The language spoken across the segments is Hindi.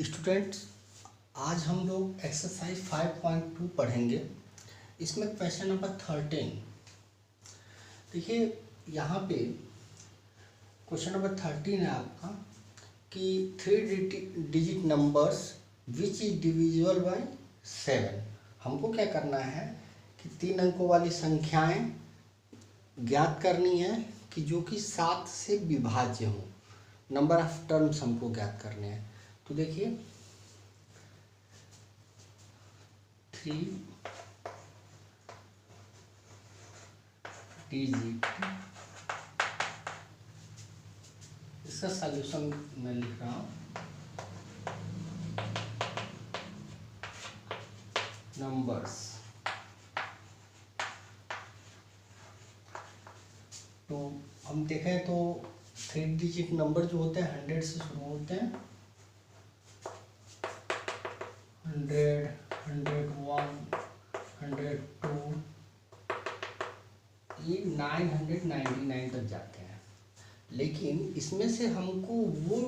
स्टूडेंट्स, आज हम लोग एक्सरसाइज 5.2 पढ़ेंगे। इसमें क्वेश्चन नंबर 13। देखिए यहाँ पे क्वेश्चन नंबर 13 है आपका कि 3 digit numbers which is divisible by 7। हमको क्या करना है कि 3 अंकों वाली संख्याएं ज्ञात करनी है कि जो कि 7 से विभाज्य हो। नंबर ऑफ टर्म्स हमको ज्ञात करने हैं। तो देखिए 3 डिजिट, इसका सॉल्यूशन मैं लिख रहा हूँ। नंबर्स तो हम देखें तो 3 डिजिट नंबर जो होते हैं 100 से शुरू होते हैं। 100, 101, 102, ये 999 तक जाते हैं। लेकिन इसमें से हमको वो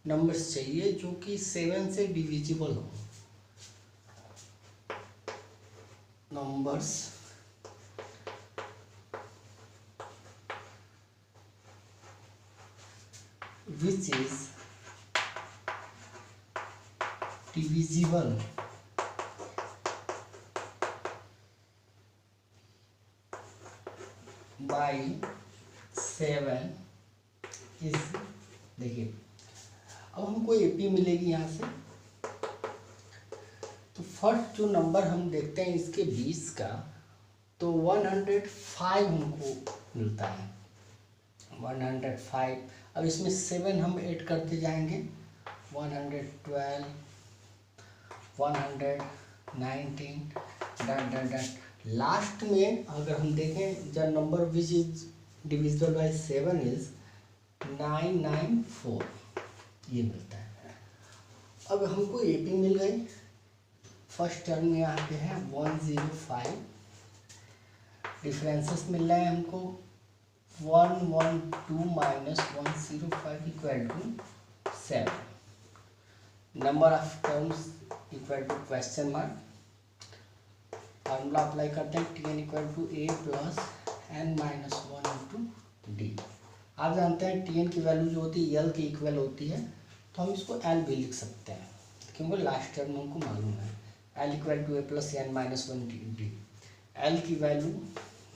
नंबर्स चाहिए जो कि 7 से डिविजिबल हो। Numbers which is divisible by 7 is, देखिए अब हमको एपी मिलेगी यहाँ से। तो फर्स्ट जो नंबर हम देखते हैं इसके 20 का, तो 105 हमको मिलता है। 105। अब इसमें 7 हम ऐड करते जाएंगे। 112, 119, डट डट डट। लास्ट में अगर हम देखें the number which is divisible by 7 is 994, ये मिलता है। अब हमको एपी मिल गई। फर्स्ट टर्म में यहाँ पे है 105। डिफरेंसेस मिल रहे हैं हमको 112 minus 105 equal to 7। Number of terms equal to question mark. Formula apply करते हैं Tn equal to A plus n minus 1 into D. आप जानते हैं Tn की वैल्यू जो होती है L की इक्वल होती है, तो हम इसको L भी लिख सकते हैं क्योंकि लास्ट टर्म हमको मालूम है। L equal to A plus n minus 1 D. L की वैल्यू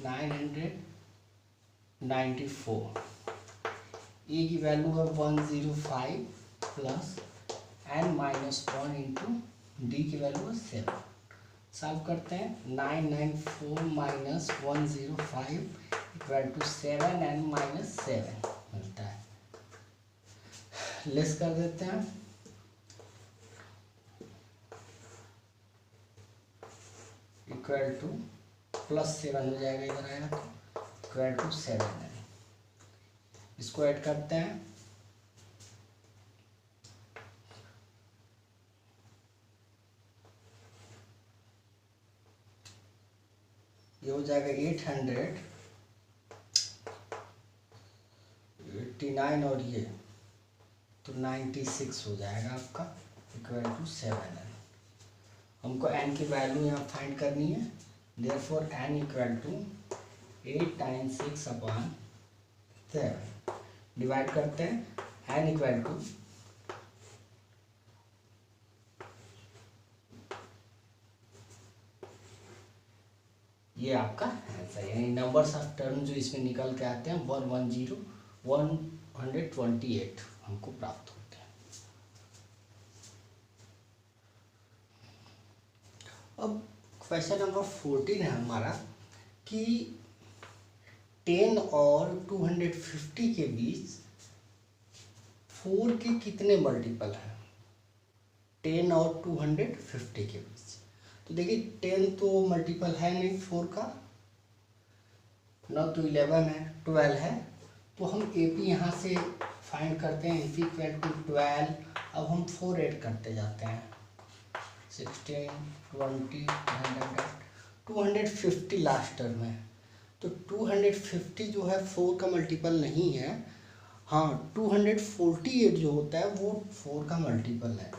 994, ए की वैल्यू है 105 plus n minus 1 into D की वैल्यू है 7। सॉल्व करते हैं। 994 minus 105 equal to 7n minus 7 मिलता है। लेस कर देते हैं। इक्वल टू प्लस 7 हो जाएगा, इधर आएगा तो इक्वल टू 7n। इसको ऐड करते हैं। ये हो जाएगा 889 और ये तो 96 हो जाएगा आपका, इक्वल टू 7n। हमको n की वैल्यू यहाँ फाइंड करनी है। Therefore n equal to 896 upon 7। Divide करते हैं। n इक्वल टू ये आपका आंसर, यानी नंबर्स ऑफ टर्म जो इसमें निकल के आते हैं 128 हमको प्राप्त होते हैं। अब क्वेश्चन नंबर 14 है हमारा कि 10 और 250 के बीच 4 के कितने मल्टीपल हैं। 10 और 250 के बीच, तो देखिए 10 तो मल्टीपल है नहीं 4 का, 9 तो 11 है, 12 है। तो हम एपी यहाँ से फाइंड करते हैं। AP equal to 12। अब हम 4 ऐड करते जाते हैं। 16, 20, 250 लास्ट टर्म है। तो 250 जो है 4 का मल्टीपल नहीं है। हाँ 248 जो होता है वो 4 का मल्टीपल है,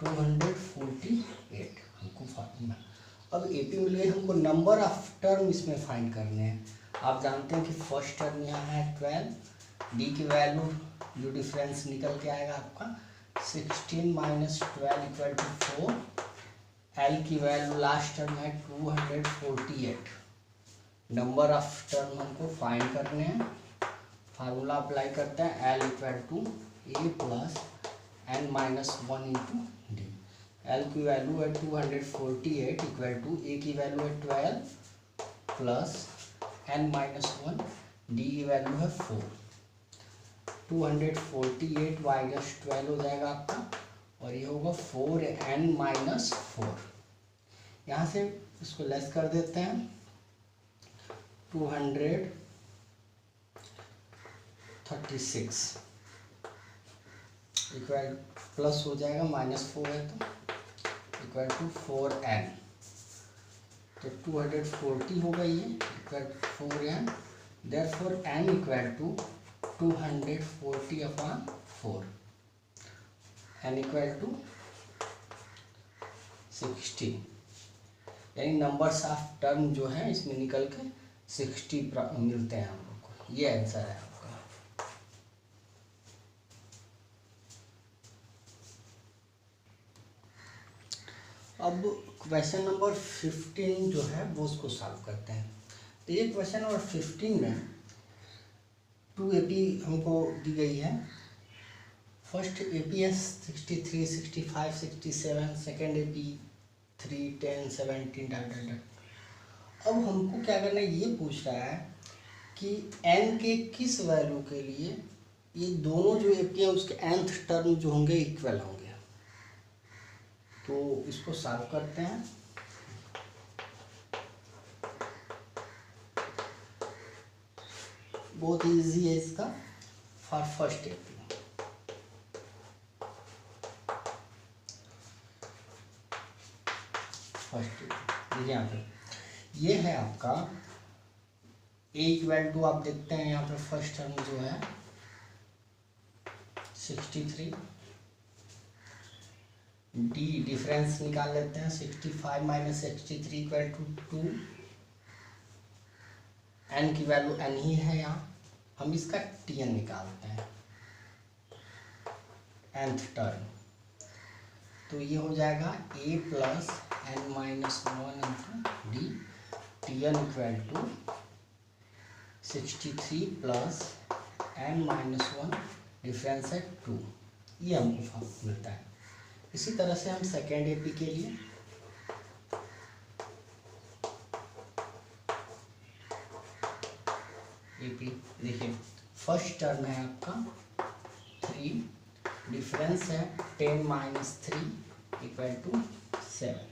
248 हमको फार्मूला। अब एपी मिल गई हमको, नंबर ऑफ टर्म इसमें फाइंड करने हैं। आप जानते हैं कि फर्स्ट टर्म यहाँ है 12, डी की वैल्यू जो डिफरेंस निकल के आएगा आपका 16 माइनस 12 इक्वल टू 4, एल की वैल्यू लास्ट टर्म है 248। नंबर ऑफ टर्म हमको फाइंड करने हैं, फार्मूला अप्लाई करते हैं, L equal to A plus N minus 1 into D. L की वैल्यू है 248 इक्वल टू ए की वैल्यू है 12 प्लस एन माइनस 1, डी की वैल्यू है 4। 248 माइनस 12 हो जाएगा आपका, और ये होगा 4n माइनस 4। यहाँ से इसको लेस कर देते हैं, 236 इक्वल प्लस हो जाएगा, माइनस 4 है तो इक्वल टू 4n, तो 240 होगा ये equal 4n, therefore n equal to 240/4, n equal to 60, यानी नंबर्स ऑफ टर्म जो है इसमें निकल के 60 मिलते हैं हम लोग को। ये आंसर है आपका। अब क्वेश्चन नंबर 15 जो है वो उसको सॉल्व करते हैं। तो ये क्वेश्चन नंबर 15 में 2 एपी हमको दी गई है। First APS 63, 65, 67, second AP 3, 10, 17 data. अब हमको क्या करना है, ये पूछ रहा है कि n के किस वैल्यू के लिए ये दोनों जो एपी हैं उसके nth टर्म जो होंगे इक्वल होंगे। तो इसको सॉल्व करते हैं। बहुत इजी है इसका, फॉर फर्स्ट एपी। फर्स्ट देखिए यहाँ पे ये है आपका ए इक्वल टू, आप देखते हैं यहाँ पे फर्स्ट टर्म जो है 63, डी डिफरेंस निकाल लेते हैं 65 माइनस 63 इक्वल टू 2, एन की वैल्यू एन ही है यहाँ, हम इसका टी एन निकालते हैं nth टर्म, तो ये हो जाएगा a plus N minus 1 into d, T N equal to 63 plus N minus 1 difference है 2, ये हमको मिलता है। इसी तरह से हम सेकेंड एपी के लिए एपी देखिए, फर्स्ट टर्म है आपका 3, डिफरेंस है 10 माइनस 3 इक्वल टू 7।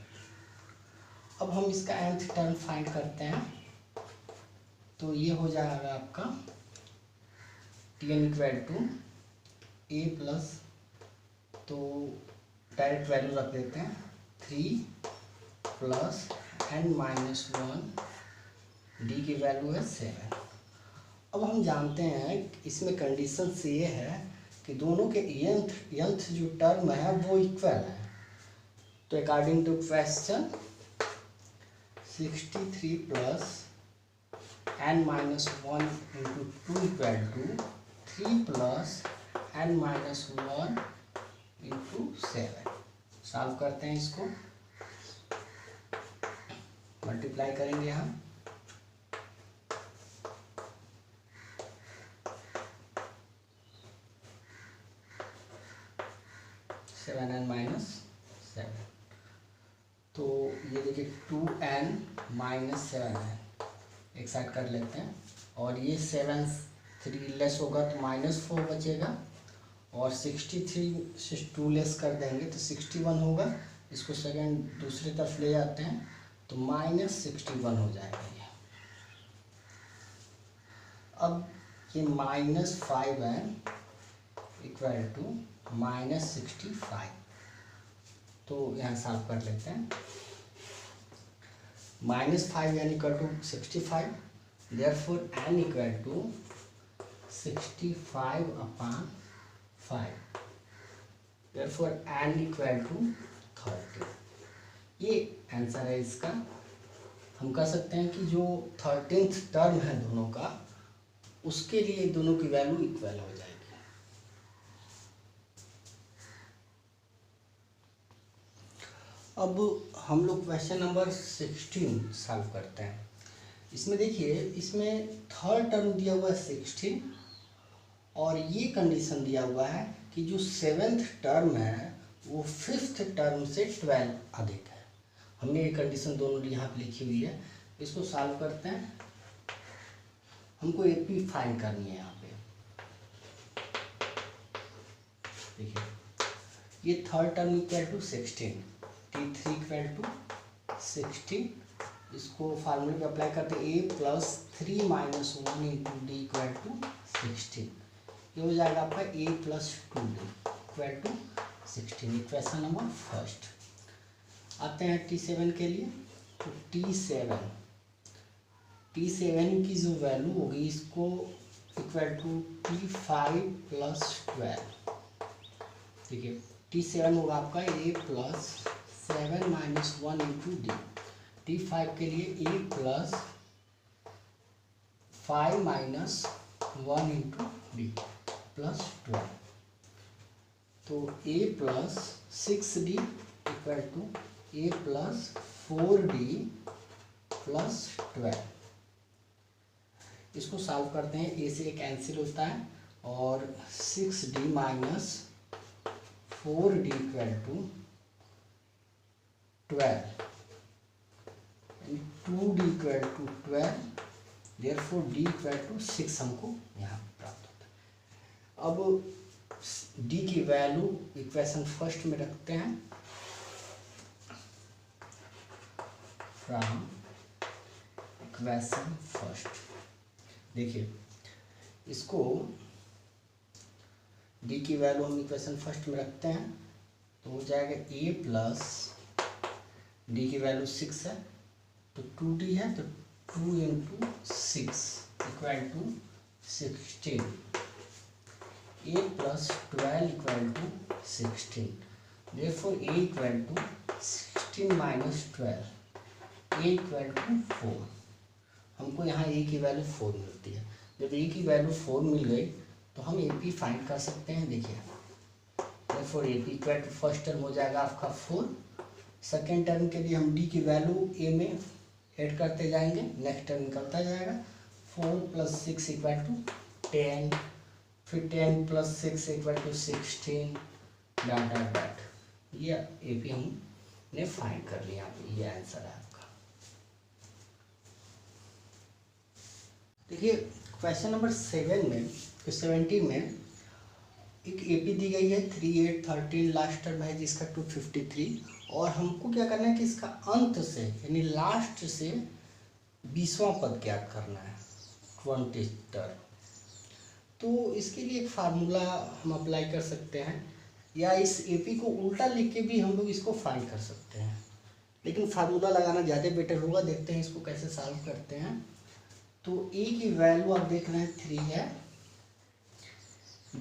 अब हम इसका nth टर्म फाइंड करते हैं, तो ये हो जाएगा आपका T N equal to A plus, तो डायरेक्ट वैल्यू रख देते हैं 3 प्लस एन माइनस 1, डी की वैल्यू है 7। अब हम जानते हैं इसमें कंडीशन से ये है कि दोनों के nth जो टर्म है वो इक्वल है। तो according to question 63 plus N minus 1 into 2 equal to 3 plus N minus 1 into 7। Solve करते हैं इसको, मल्टीप्लाई करेंगे हम, सेवन एन माइनस 7, तो ये देखिए 2n माइनस 7n एक साइड कर लेते हैं, और ये 7 3 लेस होगा तो -4 बचेगा, और 63 से 2 लेस कर देंगे तो 61 होगा। इसको सेकेंड दूसरी तरफ ले जाते हैं तो -61 हो जाएगा ये। अब ये -5n इक्वल टू -65, तो यहाँ सॉल्व कर लेते हैं। -5n equal to 65, therefore n equal to 65/5, therefore n equal to 30। ये आंसर है इसका। हम कह सकते हैं कि जो 13th टर्म है दोनों का, उसके लिए दोनों की वैल्यू इक्वल हो जाएगी। अब हम लोग क्वेश्चन नंबर 16 सॉल्व करते हैं। इसमें देखिए, इसमें थर्ड टर्म दिया हुआ है 16 और ये कंडीशन दिया हुआ है कि जो 7th टर्म है वो 5th टर्म से 12 अधिक है। हमने ये कंडीशन दोनों यहाँ पे लिखी हुई है। इसको सॉल्व करते हैं। हमको एपी फाइंड करनी है यहाँ पे। देखिए, ये third term equal to 16, T3 equal to 16। इसको फार्मूले पे अप्लाई करते हैं, a plus 3 minus 1 into D equal to 16। ये हो जाएगा आपका a plus 2d equal to 16। Equation number first. आते हैं T7 के लिए। तो T7 की जो वैल्यू होगी, इसको इक्वल टू T5 प्लस 12। ठीक है, T7 होगा आपका a plus 7 minus 1 into D. T5 के लिए a plus 5 minus 1 into D plus 12। तो a plus 6d equal to a plus 4d plus 12। इसको सॉल्व करते हैं। a से कैंसिल होता है और 6d minus 4d equal to 12, 2d equal to 12, therefore d equal to 6 हमको यहाँ प्राप्त होता है। अब d की वैल्यू इक्वेशन फर्स्ट में रखते हैं। फ्रॉम इक्वेशन फर्स्ट, देखिए इसको d की वैल्यू हम इक्वेशन फर्स्ट में रखते हैं तो हो जाएगा a प्लस d की वैल्यू 6 है तो 2d है, तो 2 into 6 equal to 16। a plus 12 equal to 16, therefore a equal to 16 minus 12, a equal to 4। हमको यहाँ a की वैल्यू 4 मिलती है। जब a की वैल्यू 4 मिल गई तो हम AP फाइंड कर सकते हैं। देखिए, therefore AP equal to first term हो जाएगा आपका 4। सेकेंड टर्म के लिए हम d की वैल्यू a में ऐड करते जाएंगे, नेक्स्ट टर्म निकलता जाएगा। 4 प्लस 6 इक्वल टू 10, फिर 10 प्लस 6 इक्वल टू 16, डॉट। ये AP हमने फाइंड कर लिया। ये आंसर है आपका। देखिए, क्वेश्चन नंबर 17 में एक AP दी गई है 3, 8, 13, लास्ट टर्म है जिसका 253 और हमको क्या करना है कि इसका अंत से यानी लास्ट से 20वां पद ज्ञात करना है, 20 टर्म। तो इसके लिए एक फार्मूला हम अप्लाई कर सकते हैं या इस AP को उल्टा लिख के भी हम लोग इसको फाइंड कर सकते हैं, लेकिन फार्मूला लगाना ज़्यादा बेटर होगा। देखते हैं इसको कैसे सॉल्व करते हैं। तो A की वैल्यू आप देख रहे हैं 3 है,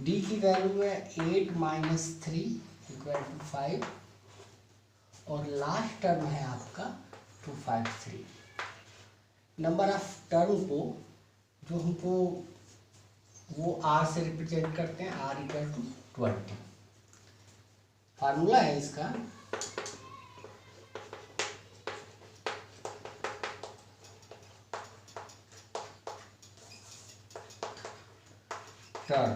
D की वैल्यू है 8 माइनस 3 इक्वल टू 5 और लास्ट टर्म है आपका 253। नंबर ऑफ टर्म को जो हमको वो R से रिप्रेजेंट करते हैं, R इक्वल टू 20। फार्मूला है इसका टर्म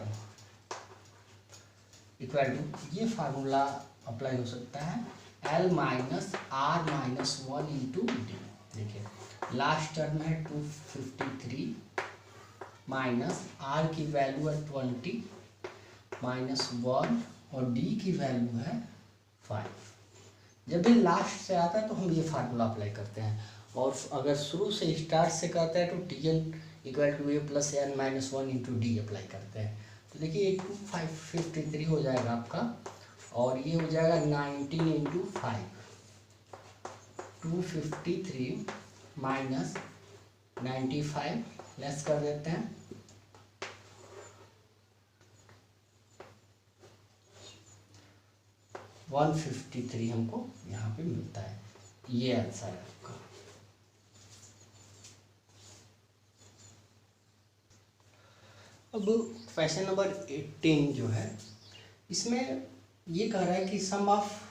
इक्वल टू, ये फार्मूला अप्लाई हो सकता है L minus R minus 1 into d. देखिए, लास्ट टर्म है 253 माइनस R की वैल्यू है 20 माइनस 1 और D की वैल्यू है 5। जब भी लास्ट से आता है तो हम ये फार्मूला अप्लाई करते हैं, और अगर शुरू से स्टार्ट से करते हैं तो Tn equal to a plus n minus 1 into D apply करते हैं। तो देखिए 253 हो जाएगा आपका और ये हो जाएगा 19 इंटू 5, 253 माइनस 95 लेस कर देते हैं 153 हमको यहाँ पे मिलता है। ये आंसर है आपका। अब क्वेश्चन नंबर 18 जो है, इसमें ये कह रहा है कि sum of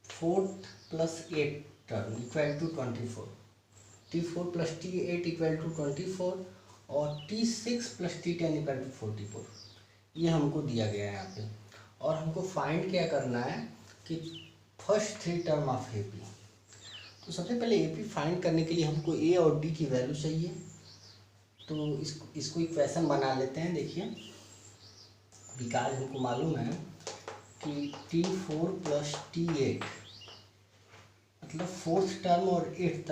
4th + 8 term equal to 24, T4 + T8 equal to 24 और T6 + T10 इक्वल टू 44। ये हमको दिया गया है यहाँ पे, और हमको फाइंड क्या करना है कि फर्स्ट 3 टर्म ऑफ AP। तो सबसे पहले AP फाइंड करने के लिए हमको A और D की वैल्यू चाहिए। तो इसको इक्वेशन बना लेते हैं। देखिए, बिकॉज हमको मालूम है कि T4 + T8 मतलब 4th टर्म और 8th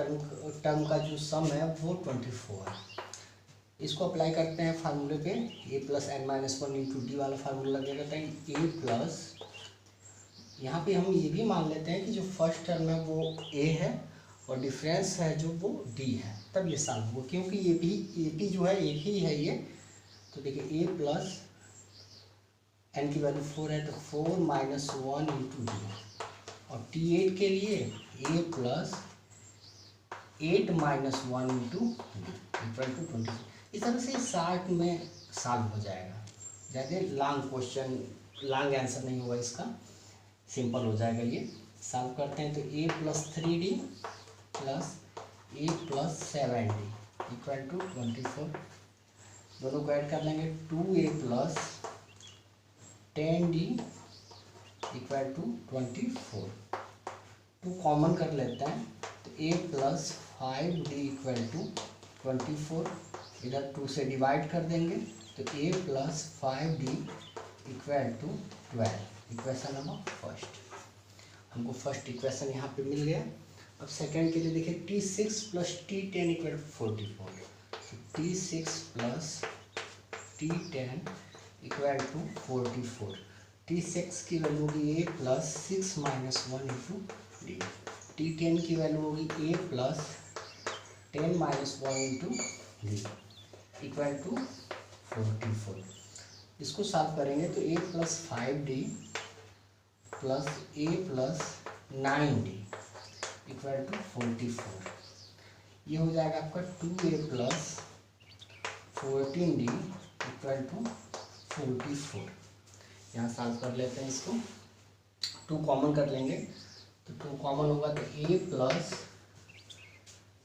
टर्म का जो सम है वो 24 है। इसको अप्लाई करते हैं फार्मूले पे, A + n - 1 × D वाला फार्मूला लगे रहता है। A प्लस, यहाँ पे हम ये भी मान लेते हैं कि जो फर्स्ट टर्म है वो A है और डिफरेंस है जो वो D है, तब ये सॉल्व होगा, क्योंकि ये भी AP जो है एक ही है ये। तो देखिए A प्लस n की वैल्यू 4 है, तो 4 - 1 × D, और T8 के लिए A plus 8 - 1 × D equal to 20। इस तरह से शॉर्ट में सॉल्व हो जाएगा। ज़्यादा लॉन्ग क्वेश्चन, लॉन्ग आंसर नहीं होगा इसका, सिंपल हो जाएगा। ये सॉल्व करते हैं तो A + 3D plus A + 7D equal to 24। दोनों को ऐड कर लेंगे, 2A + 10D equal to 24। 2 common कर लेते हैं तो A + 5D इक्वल टू 24। इधर 2 से डिवाइड कर देंगे तो A + 5D equal to 12। Equation number first, हमको फर्स्ट इक्वेशन यहाँ पे मिल गया। अब सेकंड के लिए देखिए, T6 + T10 equal to 44। T6 + T10 equal to 44। T6 की वैल्यू होगी A + 6 - 1 × D। T10 की वैल्यू होगी A + 10 - 1 × D इक्वल टू 44। इसको सॉल्व करेंगे तो A + 5D plus A + 9D equal to 44। ये हो जाएगा आपका 2A + 14D इक्वल टू 44। यहाँ सॉल्व कर लेते हैं इसको, 2 कॉमन कर लेंगे तो 2 कॉमन होगा तो A +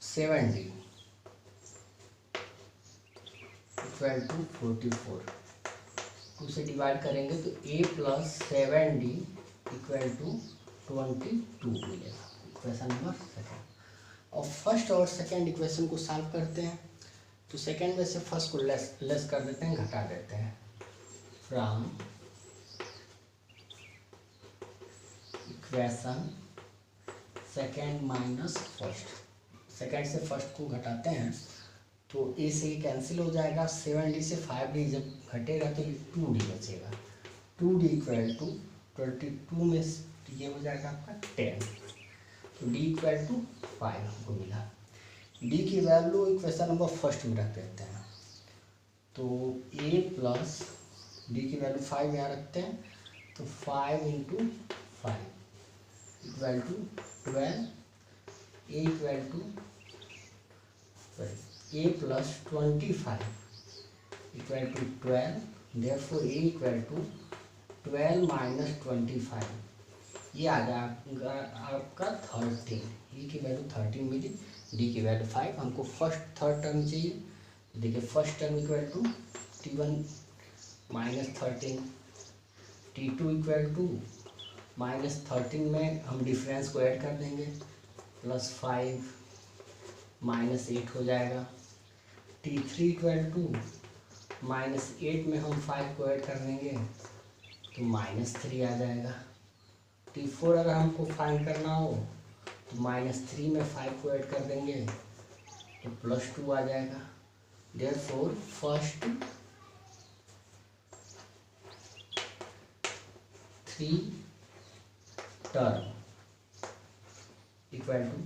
7D इक्वल टू 44। 2 से डिवाइड करेंगे तो A + 7D इक्वल टू 22 मिलेगा। Equation number second. और फर्स्ट और सेकंड इक्वेशन को सॉल्व करते हैं तो सेकंड में से फर्स्ट को लेस कर देते हैं, घटा देते हैं। From equation second minus first, second से फर्स्ट को घटाते हैं तो A से ये कैंसिल हो जाएगा, 7D से 5D जब घटेगा तो ये 2D बचेगा। 2D इक्वल टू 22 में ये हो जाएगा आपका 10, तो D इक्वल टू 5 हमको मिला। D की वैल्यू इक्वेशन नंबर फर्स्ट में रख देते हैं तो A + D की वैल्यू 5 यहाँ रखते हैं तो 5 × 5 equal to 12। A equal to A + 25 equal to 12। Therefore A equal to 12 - 25, ये आ जाएगा आपका 13। E की वैल्यू 13 मिली, D की वैल्यू 5। हमको फर्स्ट थर्ड टर्म चाहिए। देखिए first term equal to T1 - 13, T2 equal to -13 में हम डिफरेंस को ऐड कर देंगे, +5 -8 हो जाएगा। T3 इक्वल टू -8 में हम 5 को ऐड कर देंगे तो -3 आ जाएगा। T4 अगर हमको फाइंड करना हो तो -3 में 5 को ऐड कर देंगे तो +2 आ जाएगा। Therefore first 3 term equal to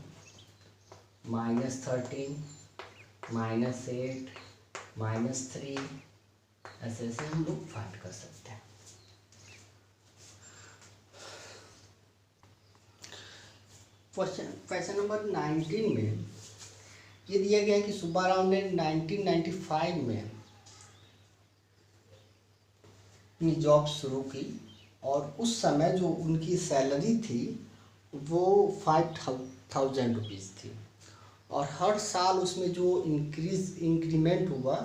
-13 -8 -3, ऐसे ऐसे हम लोग फाइंड कर सकते हैं। क्वेश्चन नंबर 19 में ये दिया गया है कि सुब्बाराव ने 1995 में अपनी जॉब शुरू की और उस समय जो उनकी सैलरी थी वो 5,000 रुपीज़ थी और हर साल उसमें जो इंक्रीमेंट हुआ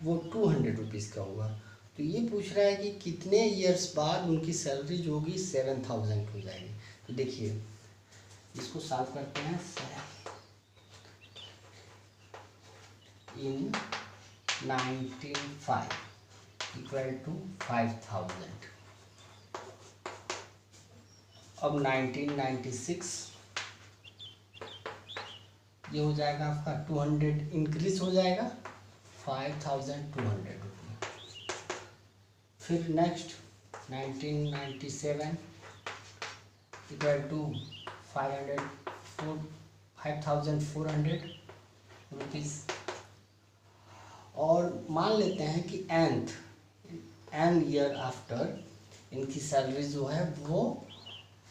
वो 200 रुपीज़ का हुआ। तो ये पूछ रहा है कि कितने ईयर्स बाद उनकी सैलरी जो होगी 7,000 हो जाएगी। तो देखिए इसको सॉल्व करते हैं। इन 1995 इक्वल टू 5,000। अब 1996 ये हो जाएगा आपका 200 इंक्रीज हो जाएगा 5,200 रुपये। फिर नेक्स्ट 1997 इक्वल टू 5,400 रुपीज़। और मान लेते हैं कि एंड ईयर आफ्टर इनकी सैलरी जो है वो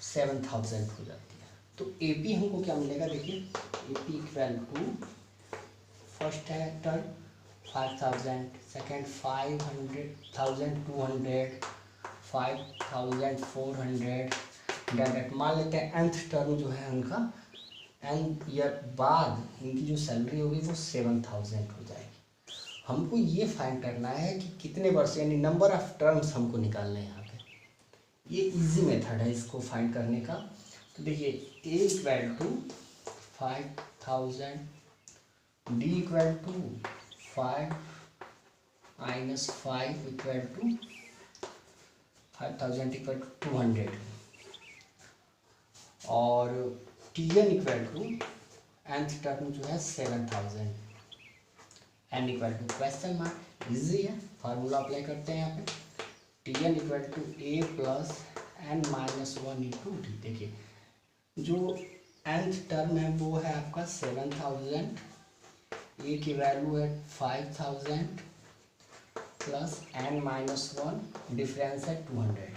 7,000 हो जाती है। तो एपी हमको क्या मिलेगा, देखिए एपी इक्वल टू फर्स्ट है टर्म 5,000, सेकेंड 5,200, 5,400 डायरेक्ट। मान लेते हैं nth टर्म जो है उनका एंड ईयर बाद इनकी जो सैलरी होगी वो 7,000 हो जाएगी। हमको ये फाइंड करना है कि कितने वर्ष यानी नंबर ऑफ टर्म्स हमको निकालने हैं यहाँ पे। ये इजी मेथड है इसको फाइंड करने का। तो देखिए a equal to 5,000, d equal to 5 minus 5 equal to 5,000 equal to 200 और T N equal to nth term जो है 7,000 n equal to question mark. Easy है, फार्मूला अप्लाई करते हैं यहाँ पे। T N equal to A plus N minus 1 into d. देखिए जो nth टर्म है वो है आपका 7,000, ए की वैल्यू है 5,000 प्लस एन माइनस 1, डिफरेंस है 200।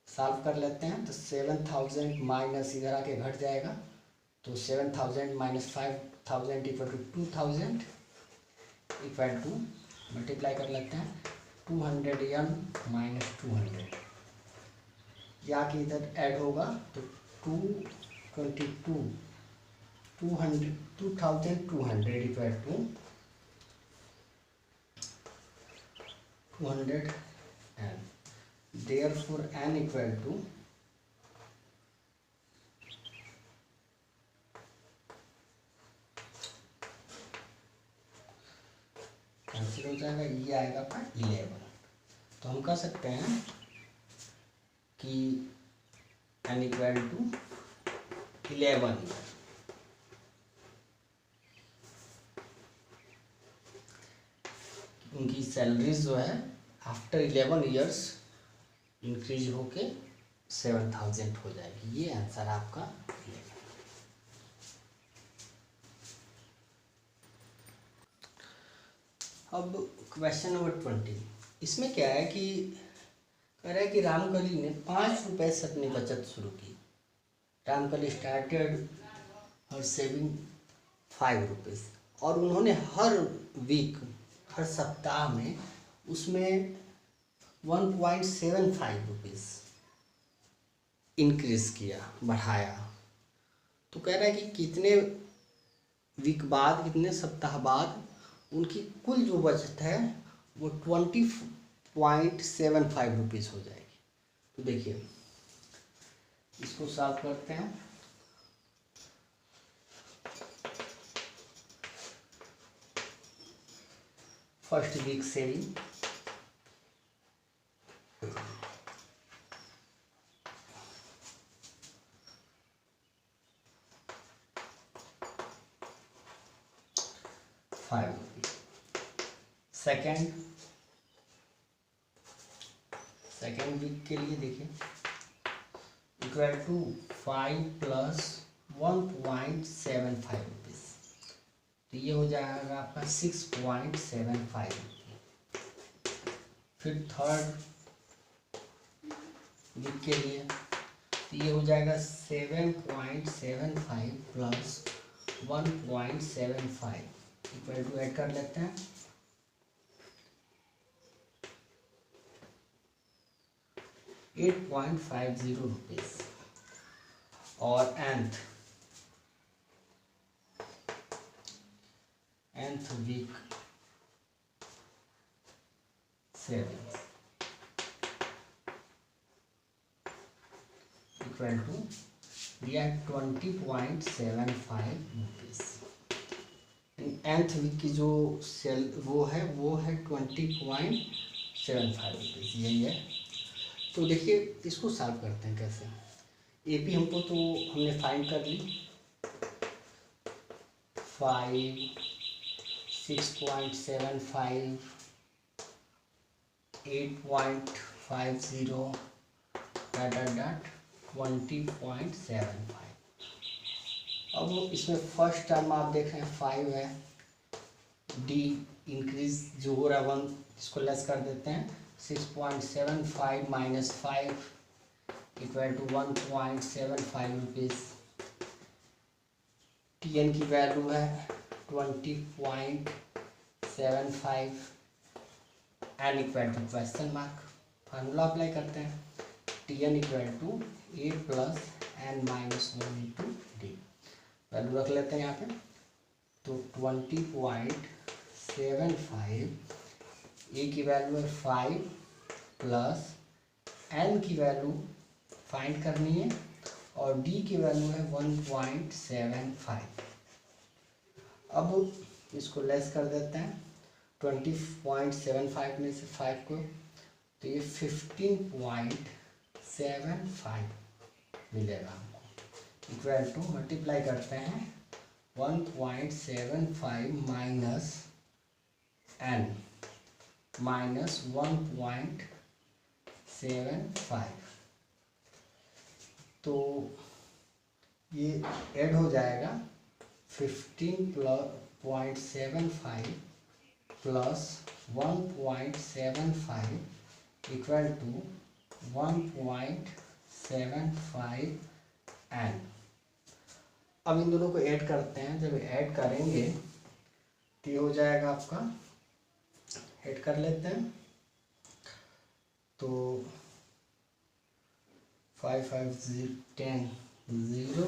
सॉल्व कर लेते हैं। तो 7,000 माइनस इधर आके घट जाएगा तो 7,000 minus 5,000 equal to 2,000 equal to multiply कर लेते हैं 200n माइनस 200 या कि इधर ऐड होगा तो 222 2,200 equal to 200 n। Therefore n equal to cancel हो जाएगा, ये आएगा आपका 11। तो हम कह सकते हैं कि n इक्वल टू 11। उनकी सैलरीज जो है आफ्टर 11 ईयर्स इंक्रीज होके 7,000 हो जाएगी। ये आंसर आपका 11। अब क्वेश्चन नंबर 20, इसमें क्या है कि कह रहा है कि रामकली ने 5 रुपये से अपनी बचत शुरू की। Ramkali started her saving 5 rupees और उन्होंने हर वीक हर सप्ताह में उसमें 1.75 रुपीज़ इंक्रीज किया, बढ़ाया। तो कह रहा है कि कितने वीक बाद, कितने सप्ताह बाद उनकी कुल जो बचत है वो 20.75 रुपीज़ हो जाएगी। तो देखिए इसको सॉल्व करते हैं। First week saving ₹5। Second week के लिए देखिए इक्वल टू 5 प्लस 1.75 रुपीज़। तो ये हो जाएगा आपका 6.75। फिर थर्ड वीक के लिए तो ये हो जाएगा 7.75 प्लस 1.75 इक्वल टू ऐड कर लेते हैं 8.50 रुपीज़। और nth week savings equal to दिया 20.75 रुपीज़। nth वीक की जो सेल वो है 20.75 रुपीज़, यही है। तो देखिए इसको सॉल्व करते हैं कैसे। एपी हमको तो हमने फाइंड कर ली 5 6.75 8.50 20.75। अब इसमें फर्स्ट टर्म आप देख रहे हैं 5 है, डी इंक्रीज जो हो रहा है 1 इसको लेस कर देते हैं 6.75 minus 5 equal to 1.75 rupees. T N की वैल्यू है 20.75 N equal to question mark. Formula apply करते हैं T N equal to A plus N minus 1 into D. Value रख लेते हैं यहाँ पे। तो 20.75 ए की वैल्यू है 5 प्लस एन की वैल्यू फाइंड करनी है और डी की वैल्यू है 1.75। अब इसको लेस कर देते हैं 20.75 में से 5 को, तो ये 15.75 मिलेगा हमको। इक्वल टू मल्टीप्लाई करते हैं 1.75 माइनस एन माइनस 1.75, तो ये ऐड हो जाएगा 15.75 प्लस 1.75 इक्वल टू 1.75 एन। अब इन दोनों को ऐड करते हैं। जब ऐड करेंगे तो ये हो जाएगा आपका, ऐड कर लेते हैं तो 5 5 10 0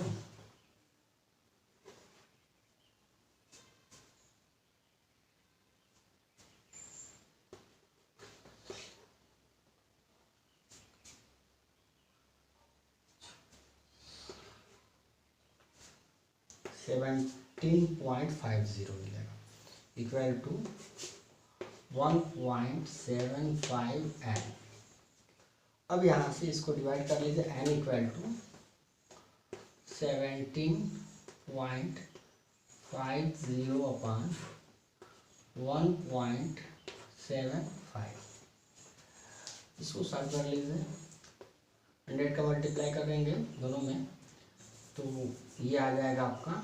17.50 मिलेगा इक्वल टू 1.75 एन। अब यहाँ से इसको डिवाइड कर लीजिए एन इक्वल टू 17.50 अपॉन 1.75। इसको सॉल्व कर लीजिए। 100 का मल्टीप्लाई करेंगे दोनों में तो ये आ जाएगा आपका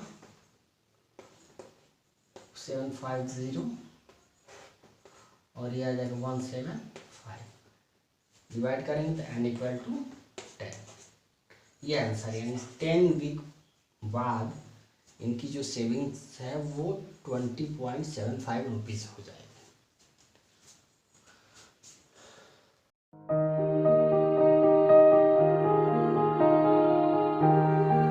750 और ये आ जाएगा 175। डिवाइड करेंगे तो एन इक्वल टू 10। ये आंसर यानी 10 वीक बाद इनकी जो सेविंग्स है वो 20.75 रुपीज़ हो जाएगा।